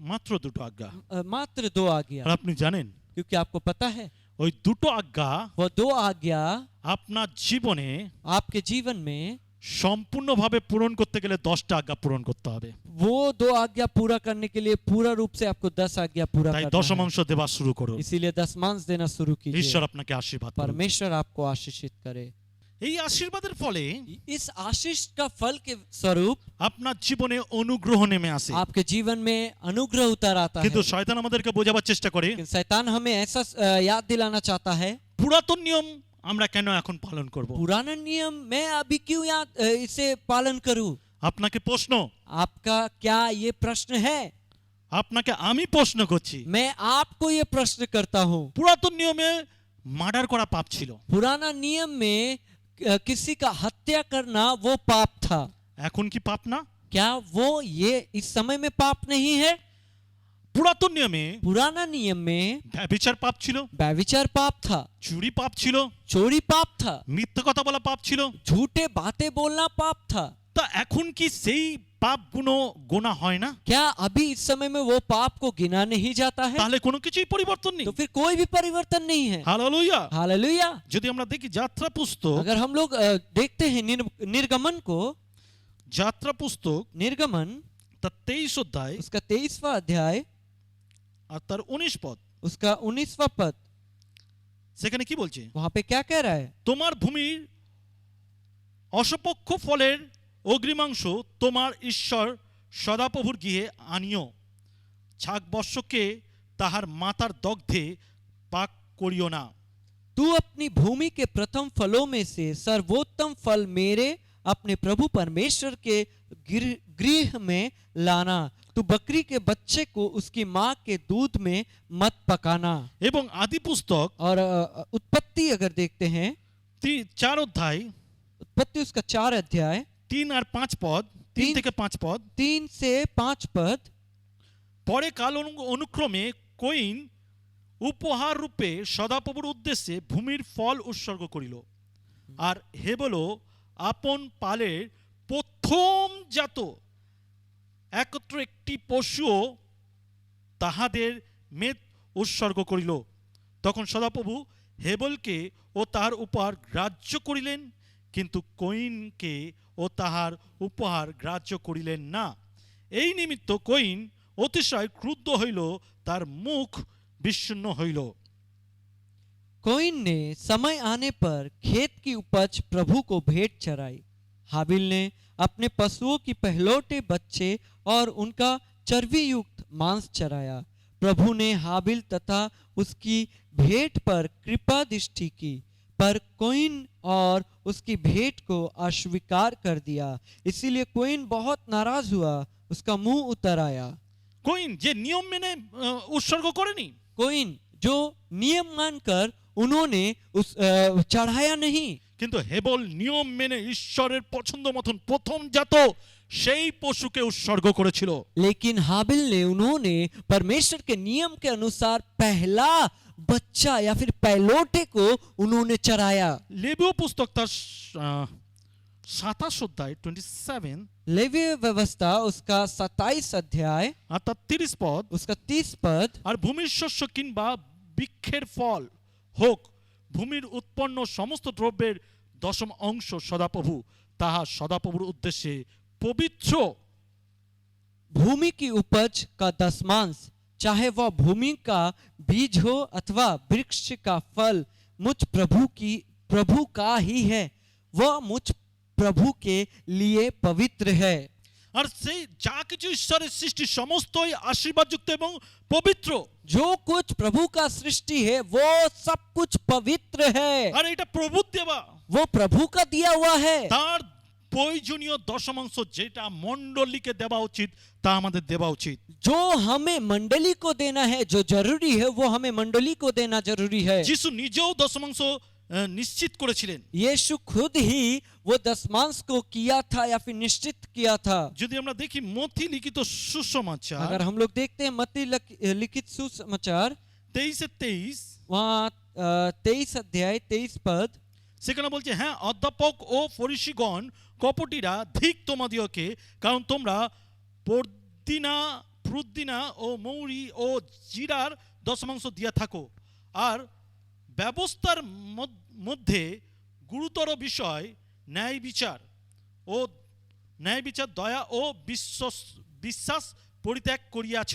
মাত্র দুটো আজ্ঞা। मात्र 2 आज्ञा। আর আপনি জানেন क्योंकि आपको पता है ওই দুটো আজ্ঞা वो 2 आज्ञा আপনার জীবনে आपके जीवन में, সম্পূর্ণভাবে পূরণ করতে গেলে 10টা আজ্ঞা পূরণ করতে হবে। वो 2 आज्ञा पूरा करने के लिए पूरा रूप से आपको 10 आज्ञा पूरा তাই करना है। দশমাংশ দেওয়া শুরু করুন। इसीलिए दशमांश देना शुरू कीजिए। ঈশ্বর আপনাকে আশীর্বাদ করুন। परमेश्वर आपको आशीषित करे। এই আশীর্বাদের ফলে इस आशीष का फल के स्वरूप আপনার জীবনে অনুগ্রহ নেমে আসে। आपके जीवन में अनुग्रह उतर आता है। কিন্তু শয়তান আমাদেরকে বোঝাবার চেষ্টা করে लेकिन शैतान हमें ऐसा याद दिलाना चाहता है, পুরাতন নিয়ম আমরা কেন এখন পালন করব। पुराना नियम मैं अभी क्यों इसे पालन करूं। আপনাকে প্রশ্ন, आपका क्या ये प्रश्न है? আপনাকে আমি প্রশ্ন করছি। मैं आपको ये प्रश्न करता हूं। পুরাতন নিয়মে মার্ডার করা পাপ ছিল। पुराना नियम में किसी का हत्या करना वो पाप था। এখন কি পাপ না? क्या वो ये इस समय में पाप नहीं है? পুরাতন নিয়মে पुराना नियम में ব্যভিচার পাপ ছিল, व्यभिचार पाप था, চুরি পাপ ছিল, चोरी पाप था, মিথ্যা কথা বলা পাপ ছিল। झूठे बातें बोलना पाप था। তা এখন কি সেই পাপগুলো গোনা হয় না? क्या अभी इस समय में वो पाप को गिना नहीं जाता है? তাহলে কোনো কিছুই পরিবর্তন নেই। तो फिर कोई भी परिवर्तन नहीं है। হালেলুয়া। हालेलुया। যদি আমরা দেখি যাত্রা পুস্তক, अगर हम लोग देखते हैं निर्गमन को, যাত্রা পুস্তক निर्गमन তার 23 অধ্যায় उसका 23वां अध्याय আর তার 19 পদ, उसका 19वां पद, সেখানে কি বলছে? वहां पे क्या कह रहा है? তোমার ভূমির অসপক্ষ ফলের অগ্রিমাংশ তোমার ঈশ্বর সদাপ্রভুর গৃহে আনিও, ছাগ বর্ষকে তাহার মাতার দগ্ধে পাক করিও না। तू अपनी भूमि के प्रथम फलों में से सर्वोत्तम फल मेरे अपने प्रभु परमेश्वर के गृह में लाना। तू बकरी के बच्चे को उसकी माँ के दूध में मत पकाना। এবং আদি পুস্তক और उत्पत्ति अगर देखते हैं, 4 অধ্যায় उत्पत्ति उसका 4 अध्याय 3 আর 5 পদ, 3 থেকে 5 পদ, 3 से 5 पद, পরে কাল অনুক্রমে কইন উপহার রূপে সদাপ্রভুর উদ্দেশ্যে ভূমির ফল উৎসর্গ করিল। আর হেবল আপন পালের প্রথম জাত একত্র একটি পশুও তাহাদের মেদ উৎসর্গ করিল। তখন সদাপ্রভু হেবলকে ও তাহার উপহার গ্রাহ্য করিলেন, কিন্তু কইনকে ও তাহার উপহার গ্রাহ্য করিলেন না। এই নিমিত্ত কইন অতিশয় ক্রুদ্ধ হইল, তার মুখ विषण्ण হইল। कोइन ने समय आने पर खेत की उपज प्रभु को भेंट चढ़ाई। हाबिल ने अपने पशुओं की पहलौठे बच्चे और उनका चर्बी युक्त मांस चराया। प्रभु ने हाबिल तथा उसकी भेंट पर कृपा दृष्टि की, पर कोइन और उसकी भेंट को अस्वीकार कर दिया। इसीलिए कोइन बहुत नाराज हुआ, उसका मुंह उतर आया। কইন যে নিয়ম মেনে উৎসর্গ করেনি, कोइन जो नियम मानकर उन्होंने उस चढ़ाया नहीं, কিন্তু হেবল নিয়ম মেনে ঈশ্বরের পছন্দ মতন প্রথম জাত সেই পশুকে উৎসর্গ করেছিল। लेकिन हाबिल ने उन्होंने परमेश्वर के नियम के अनुसार पहला बच्चा या फिर पहलोटे को उन्होंने चराया। লেবীয় পুস্তক তার 27 অধ্যায় 27 लेवीय व्यवस्था उसका 27 अध्याय আর তার 30 পদ, उसका 30 पद, আর ভূমির শস্য কিংবা বৃক্ষের ফল হোক, ভূমির উৎপন্ন সমস্ত দ্রব্যের দশম অংশ সদাপ্রভু তাহা সদাপ্রভুর উদ্দেশ্যে পবিত্র। भूमि की उपज का दसमांश, चाहे वह भूमि का बीज हो अथवा वृक्ष का फल, मुझ प्रभु का ही है, वह मुझ प्रभु के लिए पवित्र है। আর সেই যা কিছু ঈশ্বরের সৃষ্টি সমস্তই আশীর্বাদযুক্ত এবং পবিত্র। जो कुछ प्रभु का सृष्टि है वो सब कुछ पवित्र है, আর এটা প্রভুর দেওয়া। वो प्रभु का दिया हुआ है। তার প্রয়োজনীয় দশমাংশ যেটা মণ্ডলীকে দেওয়া উচিত তা আমাদের দেওয়া উচিত। जो हमें मंडली को देना है, जो जरूरी है वो हमें मंडली को देना जरूरी है। যিশু নিজেও দশমাংশ নিশ্চিত করেছিলেন। यीशु खुद ही वो दसमांश को किया था या फिर निश्चित किया था। যদি আমরা দেখি মথি লিখিত সুসমাচার अगर हम लोग देखते हैं मत्ती लिखित सुसमाचार 23:23, वहाँ 23 अध्याय 23 पद, সেখানে বলছে, হ্যাঁ অধ্যাপক ও ফরিসিগণ কপটিরা, ধিক তোমাদিওকে, কারণ তোমরা প্রুদ্দিনা ও মৌরি ও জিরার দশমাংশ দিয়া থাকো, আর ব্যবস্থার মধ্যে গুরুতর বিষয় ন্যায় বিচার দয়া ও বিশ্বাস পরিত্যাগ করিয়াছ,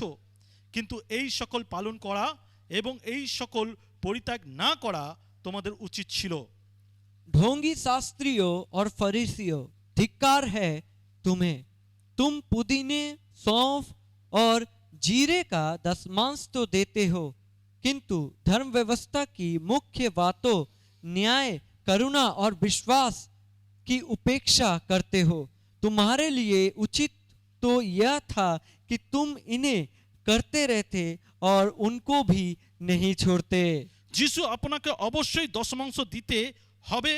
কিন্তু এই সকল পালন করা এবং এই সকল পরিত্যাগ না করা তোমাদের উচিত ছিল। ढोंगी शास्त्रियों और फरीसियों, धिक्कार है तुम्हें, तुम पुदीने, सौंफ और जीरे का दसमांश तो देते हो, किंतु धर्म व्यवस्था की मुख्य बातों न्याय, करुणा और विश्वास की उपेक्षा करते हो। तुम्हारे लिए उचित तो यह था कि तुम इन्हें करते रहते और उनको भी नहीं छोड़ते। যিশু আপনাকে অবশ্যই দশমাংশ দিতে হবে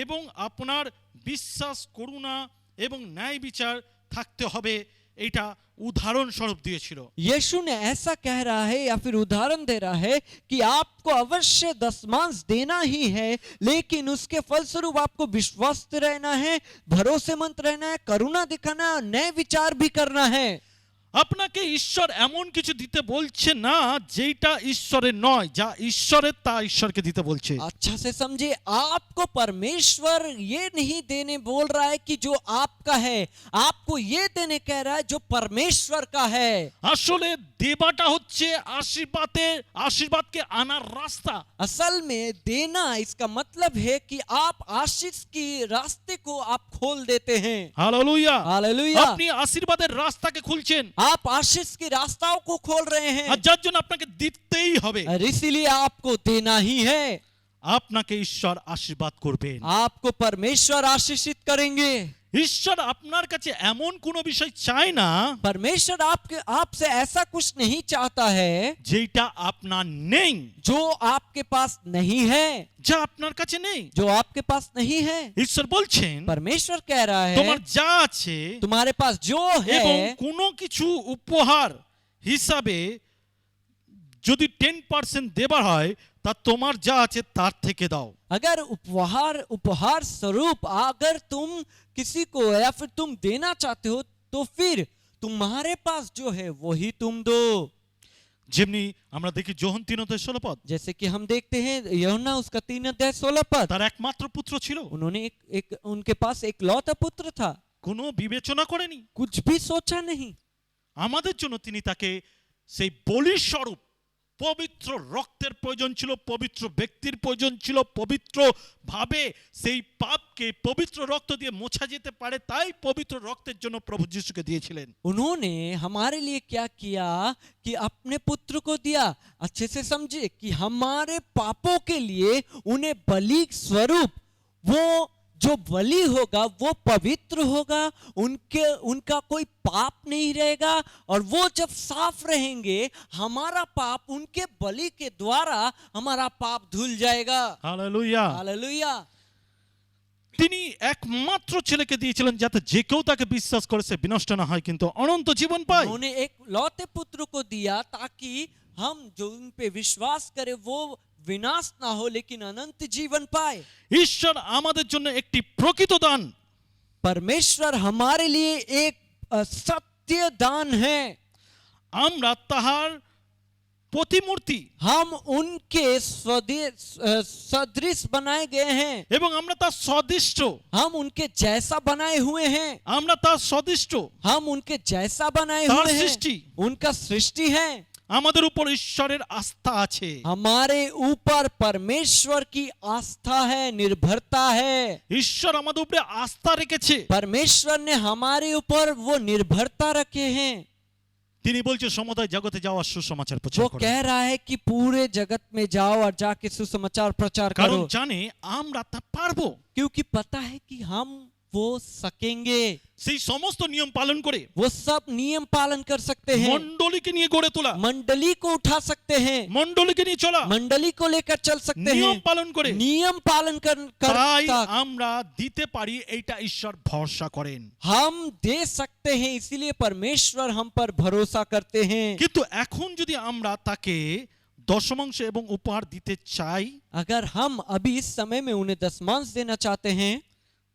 এবং আপনার বিশ্বাস, করুণা এবং ন্যায় বিচার থাকতে হবে, এটা उदाहरण स्वरूप दिएছিল। यीशु ने ऐसा कह रहा है या फिर उदाहरण दे रहा है कि आपको अवश्य दसमांश देना ही है, लेकिन उसके फलस्वरूप आपको विश्वस्त रहना है, भरोसेमंद रहना है, करुणा दिखाना है, नए विचार भी करना है। আপনাকে ঈশ্বর এমন কিছু দিতে বলছে না যেটা ঈশ্বরের নয়, যা ঈশ্বরের তা ঈশ্বরকে দিতে বলছে। अच्छा से समझे, आपको परमेश्वर ये नहीं देने बोल रहा है कि जो आपका है, आपको ये देने कह रहा है जो परमेश्वर का है। আসলে দেবাটা হচ্ছে আশীর্বাদকে আনার রাস্তা। असल में देना इसका मतलब है कि आप आशीष की रास्ते को आप खोल देते हैं। Hallelujah, hallelujah. আপনি আশীর্বাদের রাস্তাকে খুলছেন, आप आशीष की रास्ताओं को खोल रहे हैं, আর যার জন্য আপনাকে দিতেই হবে। और इसीलिए आपको देना ही है। আপনাকে ঈশ্বর আশীর্বাদ করবেন, आपको परमेश्वर आशीषित करेंगे। ঈশ্বর আপনার কাছে এমন কোনো বিষয় চায় না, परमेश्वर आपसे ऐसा कुछ नहीं चाहता है যেটা আপনার নেই, जो आपके पास नहीं है, যা আপনার কাছে নেই। जो आपके पास नहीं है। ঈশ্বর বলছেন, परमेश्वर कह रहा তোমার है যা আছে तुम्हारे पास जो এবং है, কোনো কিছু উপহার হিসাবে যদি 10% দেবার হয়, তা তোমার যা আছে তার থেকে দাও। अगर उपहार स्वरूप अगर तुम किसी को या फिर तुम देना चाहते हो, तो फिर तुम्हारे पास जो है वही तुम दो। যেমনি আমরা দেখি যোহন 3:16 পদ, जैसे कि हम देखते हैं यूहन्ना उसका 3:16 पद, তার একমাত্র পুত্র ছিল, उन्होंने एक उनके पास एक लौता पुत्र था, কোনো বিবেচনা করেনি, कुछ भी सोचा नहीं। আমাদের জন্য তিনি তাকে সেই বলি স্বরূপ, পবিত্র রক্তের প্রয়োজন ছিল, পবিত্র ব্যক্তির প্রয়োজন ছিল, পবিত্র ভাবে সেই পাপকে পবিত্র রক্ত দিয়ে মোছা যেতে পারে, তাই পবিত্র রক্তের জন্য প্রভু যিশুকে দিয়েছিলেন। उन्होंने हमारे लिए क्या किया कि अपने पुत्र को दिया। अच्छे से समझे कि हमारे पापों के लिए उन्हें बलि स्वरूप, वो जो बलि होगा वो पवित्र होगा, उनका कोई पाप नहीं रहेगा, और वो जब साफ रहेंगे हमारा पाप उनके बलि के द्वारा हमारा पाप धुल जाएगा। Hallelujah, hallelujah. তিনি একমাত্র ছেলেকে দিয়েছিলেন যাতে যে কেউ তাকে বিশ্বাস করে সে বিনষ্ট না হয় কিন্তু অনন্ত জীবন পায়। उन्होंने एक लौते पुत्र को दिया ताकि हम जो उन पे विश्वास करें वो विनाश ना हो लेकिन अनंत जीवन पाए। ঈশ্বর আমাদের জন্য একটি প্রকৃত দান। परमेश्वर हमारे लिए एक सत्य दान है। আমরা তাহার প্রতিমূর্তি हम उनके सदृश बनाए गए हैं, এবং আমরা তার সদৃষ্ট, हम उनके जैसा बनाए हुए हैं, আমরা তার সদৃষ্ট, हम उनके जैसा बनाए तार हुए हैं, सृष्टि। उनका सृष्टि है। আমাদের উপর ঈশ্বরের আস্থা আছে। हमारे ऊपर परमेश्वर की आस्था है, निर्भरता है। ঈশ্বর আমাদের উপরে আস্থা রেখেছে। परमेश्वर ने हमारे ऊपर वो निर्भरता रखे हैं। তিনি বলছে সমুদয় জগতে যাওয়ার সুসমাচার প্রচার वो করো, कह रहा है कि पूरे जगत में जाओ और जाके सुसमाचार प्रचार কারণ करो, জানে আমরা তা পারবো। क्योंकि पता है कि हम वो सकेंगे। সেই সমস্ত নিয়ম পালন করে वो सब नियम पालन कर सकते हैं, মণ্ডলীকে নিয়ে গড়ে তোলা, मंडली को उठा सकते हैं, মণ্ডলীকে নিয়ে চলা, मंडली को लेकर चल सकते हैं, নিয়ম পালন করে नियम पालन তাই कर আমরা দিতে পারি, এইটা ঈশ্বর ভরসা করেন। हम दे सकते हैं, इसीलिए परमेश्वर हम पर भरोसा करते हैं। কিন্তু এখন যদি আমরা তাকে দশমাংশ এবং উপহার দিতে চাই, अगर हम अभी इस समय में उन्हें दशमांश देना चाहते हैं,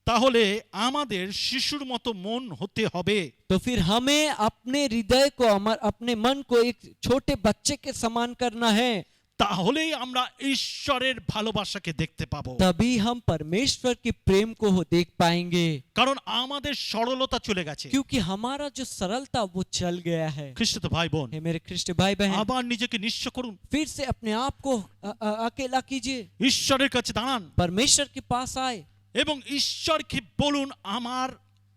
তাহলে আমাদের শিশুর মতো মন হতে হবে। तो फिर हमें अपने हृदय को, अपने मन को एक छोटे बच्चे के समान करना है। তাহলেই আমরা ঈশ্বরের ভালোবাসাকে দেখতে পাবো। तभी हम परमेश्वर के प्रेम को देख पाएंगे, কারণ আমাদের সরলতা চলে গেছে। क्योंकि हमारा जो सरलता वो चल गया है। খ্রিস্ট ভাই বোন, हे मेरे ख्रिस्ट भाई बहन, আবার নিজেকে নিঃস্ব করুন, फिर से अपने आप को अकेला कीजिए, ঈশ্বরের কাছে দাঁড়ান परमेश्वर के पास आए এবং ঈশ্বরকে বলুন আমার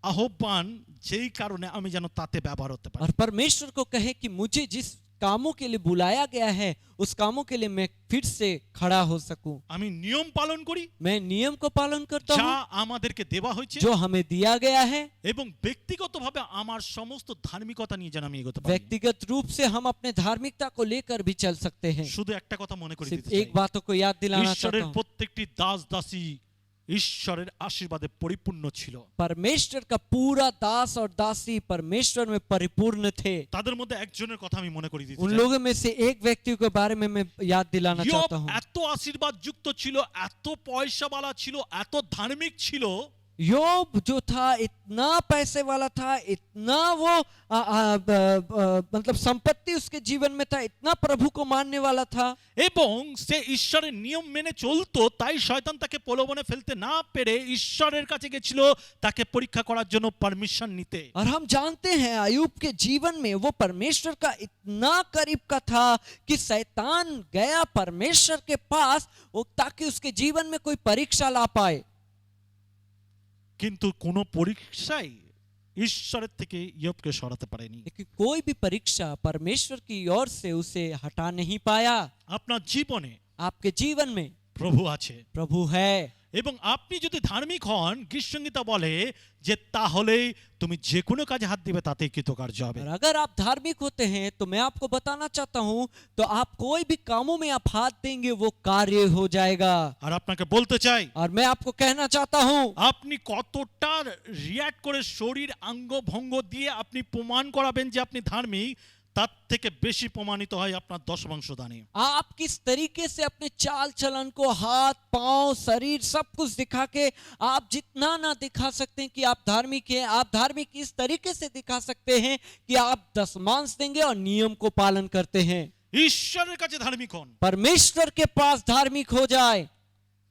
আহ্বান যেই কারণে আমি যেন তাতে ব্যবহার হতে পারি। और परमेश्वर को कहे कि मुझे जिस कामों के लिए बुलाया गया है, उस कामों के लिए मैं फिर से खड़ा हो सकूं। আমি নিয়ম পালন করি मैं नियम को पालन करता যা हूं আমাদেরকে দেওয়া হয়েছে, जो हमें दिया गया है। এবং ব্যক্তিগতভাবে আমার সমস্ত ধার্মিকতা নিয়ে যেন আমি এগোতে পারি। व्यक्तिगत रूप से हम अपने धार्मिकता को लेकर भी चल सकते हैं। শুধু একটা কথা মনে করে सिर्फ দিতে एक চাই, बातों को याद दिलाना चाहता ঈশ্বরের हूं, প্রত্যেকটি দাস দাসী ঈশ্বরের আশীর্বাদে পরিপূর্ণ ছিল। परमेश्वर का पूरा दास और दासी परमेश्वर में परिपूर्ण थे। তাদের মধ্যে একজনের কথা আমি মনে করি দিতে उन চাই। लोगों में से एक व्यक्ति के बारे में मैं याद दिलाना ইয়োব चाहता हूं। এত आशीर्वाद যুক্ত ছিল, এত পয়সাওয়ালা ছিল, এত ধার্মিক ছিল, योब जो था इतना पैसे वाला था, इतना वो मतलब संपत्ति उसके जीवन में था, इतना प्रभु को मानने वाला था, এবং সে ঈশ্বরের নিয়ম মেনে চলতো। তাই শয়তান তাকে প্রলোভনে ফেলতে না পেরে ঈশ্বরের কাছে গেছিল তাকে পরীক্ষা করার জন্য পারমিশন নিতে। और हम जानते हैं अयूब के जीवन में वो परमेश्वर का इतना करीब का था कि शैतान गया परमेश्वर के पास ताकि उसके जीवन में कोई परीक्षा ला पाए। কিন্তু কোনো পরীক্ষাই ঈশ্বরের থেকে ইয়োবকে সরাতে পারেনি। लेकिन कोई भी परीक्षा परमेश्वर की ओर से उसे हटा नहीं पाया। আপনার জীবনে आपके जीवन में প্রভু আছে, प्रभु है, এবং আপনি যদি ধার্মিক হন, গীতসংগীতা বলে যে তাহলেই তুমি যে কোনো কাজে হাত দিবে তাতেই কৃতকার্য হবে। और अगर आप धार्मिक होते हैं तो मैं आपको बताना चाहता हूं, तो आप कोई भी कामों में आप हाथ देंगे वो कार्य हो जाएगा। আর আপনাকে বলতে চাই, और मैं आपको कहना चाहता हूं, আপনি কতটা রিয়্যাক্ট করে শরীর অঙ্গ ভঙ্গ দিয়ে আপনি প্রমাণ করাবেন যে আপনি ধার্মিক, তার থেকে বেশি প্রমাণিত হয় আপনার দশমাংশ দানে। आप किस तरीके से अपने चाल चलन को, हाथ पांव शरीर सब कुछ दिखा के आप जितना ना दिखा सकते हैं कि आप धार्मिक हैं, आप धार्मिक इस तरीके से दिखा सकते हैं कि आप दशमांश देंगे और नियम को पालन करते हैं। ঈশ্বরের কাছে ধার্মিক হন, परमेश्वर के पास धार्मिक हो जाए,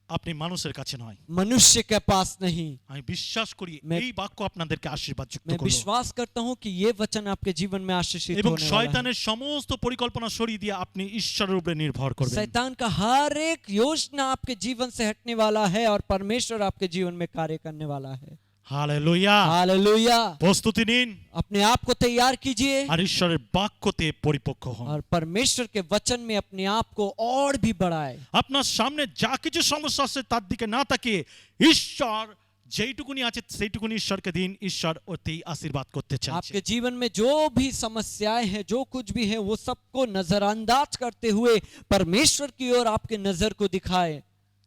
আপনি মানুষের কাছে নয়। मनुष्य के पास नहीं। আমি বিশ্বাস করি मैं- এই বাক্য আপনাদেরকে আশীর্বাদ যুক্ত मैं করবে विश्वास करता हूं कि ये वचन आपके जीवन में आशीषित এবং होने वाला है। শয়তানের সমস্ত পরিকল্পনা সরিয়ে দিয়ে আপনি ঈশ্বরের উপরে নির্ভর করবেন। शैतान का हर एक योजना आपके जीवन से हटने वाला है और परमेश्वर आपके जीवन में कार्य करने वाला है। হালেলুয়া। हालेलुया। প্রস্তুতি নিন अपने आप को तैयार कीजिए আর ঈশ্বরের বাক্যতে পরিপক্ক হন। और परमेश्वर के वचन में अपने आप को और भी बढ़ाए। আপনার সামনে যা কিছু সমস্যা আছে তার দিকে না তাকিয়ে ঈশ্বর যেইটুকুনি আছে সেইটুকুনি ঈশ্বরকে দিন। ঈশ্বর অতি আশীর্বাদ করতে চান। आपके जीवन में जो भी समस्याएं हैं, जो कुछ भी है, वो सबको नजरअंदाज करते हुए परमेश्वर की ओर आपके नजर को दिखाए।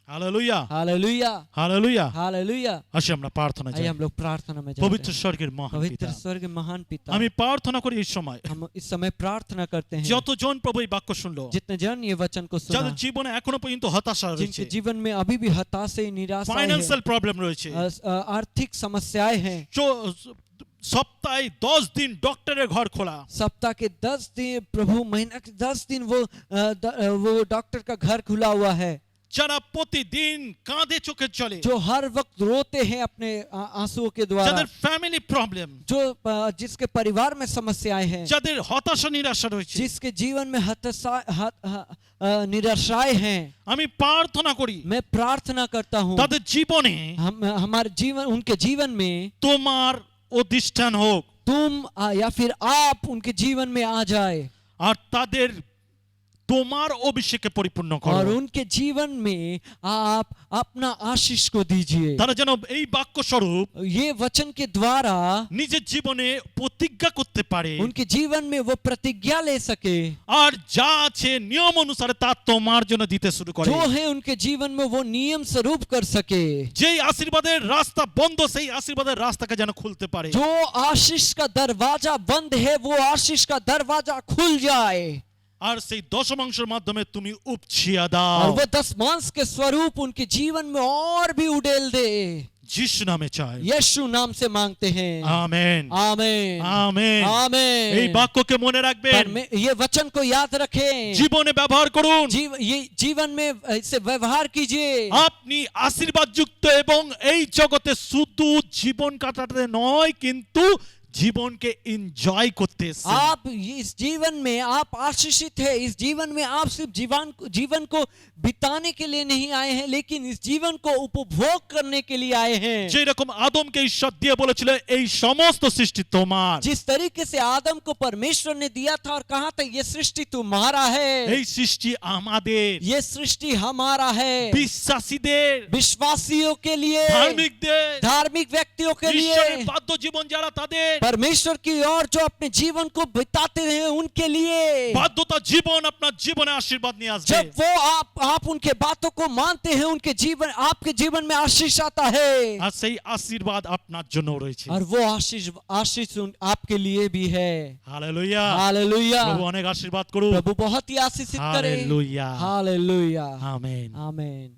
Hallelujah, hallelujah, hallelujah. हालेलुया। আসি আমরা প্রার্থনা आइए যাই। हम लोग प्रार्थना में পবিত্র जाते हैं। স্বর্গের মহান पवित्र পিতা, स्वर्ग महान पिता, আমি প্রার্থনা করি এই সময় हम इस समय प्रार्थना करते हैं, যতজন প্রভু এই বাক্য শুনলো, जितने जन ये वचन को सुना, যাদের জীবনে এখনো পর্যন্ত হতাশা রয়েছে, जिनके जीवन में अभी भी हताशा निराशा है, ফাইন্যান্সিয়াল প্রবলেম রয়েছে, आर्थिक समस्याएं हैं, সপ্তাহে 10 দিন ডক্টরের ঘর খোলা। सप्ताह के 10 दिन, प्रभु महीना के 10 दिन वो डॉक्टर का घर खुला हुआ है, যারা প্রতিদিন কাঁদে চোখের জলে, जो हर वक्त रोते हैं अपने आंसुओं के द्वारा, যাদের ফ্যামিলি প্রবলেম, जो जिसके परिवार में समस्याएं हैं, যাদের হতাশা নিরাশা রয়েছে, जिसके जीवन में निराशाएं हैं, আমি প্রার্থনা করি मैं प्रार्थना करता हूँ তাদের জীবনে हमारे जीवन, उनके जीवन में তোমার অধিষ্ঠান হোক, तुम या फिर आप उनके जीवन में आ जाए আর তাদের তোমার অভিষেকে পরিপূর্ণ और করো। उनके जीवन में आप अपना आशीष को दीजिए। তারা যেন এই বাক্য স্বরূপ ये वचन के द्वारा নিজের জীবনে প্রতিজ্ঞা করতে পারে, उनके जीवन में वो प्रतिज्ञा ले सके, আর যা আছে নিয়ম অনুসারে তা তোমার জন্য দিতে শুরু করে। जो है उनके जीवन में वो नियम स्वरूप कर सके, যেই আশীর্বাদের রাস্তা বন্ধ সেই আশীর্বাদের রাস্তাকে যেন খুলতে পারে। जो आशीष का दरवाजा बंद है वो आशीष का दरवाजा खुल जाए, আর সেই দশমাংশের মাধ্যমে তুমি উপছিয়া দাও। और वो 10 मांस के स्वरूप उनके जीवन में और भी उड़ेल दे। যিশু নামে চাই, यीशु नाम से मांगते हैं, আমেন आमीन আমেন। आमीन। এই বাক্যকে মনে রাখবেন, ये वचन को याद रखें, জীবনে ব্যবহার করুন। ये जीवन में इसे व्यवहार कीजिए। আপনি আশীর্বাদযুক্ত এবং এই জগতে শুধু জীবন কাটাতে নয় কিন্তু জীবনকে এনজয় করতে এসেছেন। आप इस जीवन में आप आशीषित है, इस जीवन में आप सिर्फ जीवन को बिताने के लिए नहीं आए हैं, लेकिन इस जीवन को उपभोग करने के लिए आए हैं। যে রকম আদমকে ঈশ্বর দিয়ে বলেছিল এই সমস্ত সৃষ্টি তোমার, जिस तरीके से आदम को परमेश्वर ने दिया था और कहा था ये सृष्टि तुम्हारा है, এই সৃষ্টি আমাদের, ये सृष्टि हमारा है, বিশ্বাসীদের, विश्वासियों के लिए, ধার্মিকদের, धार्मिक व्यक्तियों के ঈশ্বরের लिए, বাধ্য জীবন যারা তাদের, परमेश्वर की ओर जो अपने जीवन को बिताते हैं उनके लिए। বাধ্যতা জীবন আপনার জীবনে আশীর্বাদ নিয়ে আসবে। जब वो आप उनके बातों को मानते हैं, उनके जीवन, आपके जीवन में आशीष आता है, আর সেই আশীর্বাদ আপনার জন্য রয়েছে। और वो आशीष आपके लिए भी है। Hallelujah, hallelujah. প্রভু অনেক আশীর্বাদ করুন। प्रभु बहुत ही आशीषित करे। हालेलुया। हालेलुया। আমেন। आमीन।